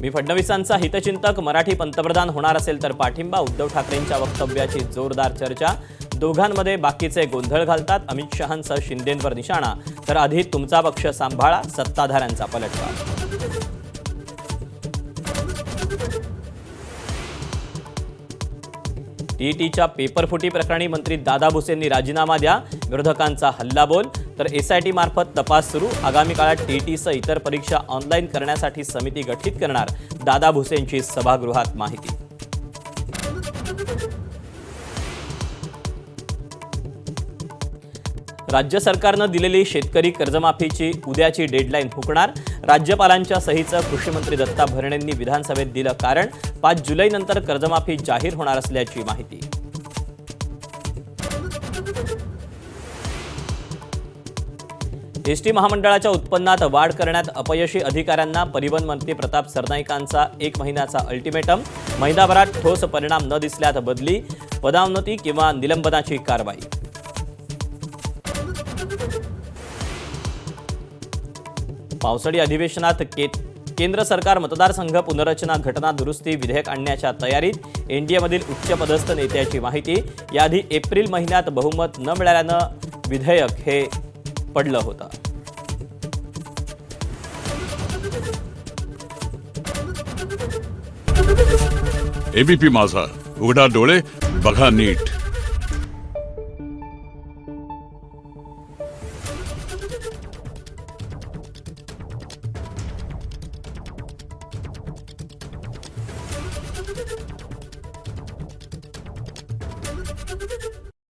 मी फडणवीसांचा हितचिंतक, मराठी पंतप्रधान होणार असेल तर पाठिंबा. उद्धव ठाकरेंच्या वक्तव्याची जोरदार चर्चा. दोघांमध्ये बाकीचे गोंधळ घालतात. अमित शहांसह शिंदेंवर निशाणा. तर आधी तुमचा पक्ष सांभाळा, सत्ताधाऱ्यांचा पलटवार. टीईटीच्या पेपरफुटी प्रकरणी मंत्री दादा भुसेंनी राजीनामा द्या. विरोधकांचा हल्लाबोल. तर एसआयटी मार्फत तपास सुरू. आगामी काळात टीईटीसह इतर परीक्षा ऑनलाईन करण्यासाठी समिती गठीत करणार. दादा भुसेंची सभागृहात माहिती. राज्य सरकारनं दिलेली शेतकरी कर्जमाफीची उद्याची डेडलाईन हुकणार. राज्यपालांच्या सहीचं कृषीमंत्री दत्ता भरणेंनी विधानसभेत दिलं कारण. 5 जुलैनंतर कर्जमाफी जाहीर होणार असल्याची माहिती. एसटी महामंडळाच्या उत्पन्नात वाढ करण्यात अपयशी अधिकाऱ्यांना परिवहन मंत्री प्रताप सरनाईकांचा 1 महिन्याचा अल्टिमेटम. महिनाभरात ठोस परिणाम न दिसल्यास बदली, पदोन्नती किंवा निलंबनाची कारवाई. पावसाळी अधिवेशनात केंद्र सरकार मतदारसंघ पुनर्रचना घटना दुरुस्ती विधेयक आणण्याच्या तयारीत. एनडीएमधील उच्चपदस्थ नेत्याची माहिती. याआधी एप्रिल महिन्यात बहुमत न मिळाल्यानं विधेयक हे पडलं होतं. एबीपी माझा, उघडा डोळे बघा नीट.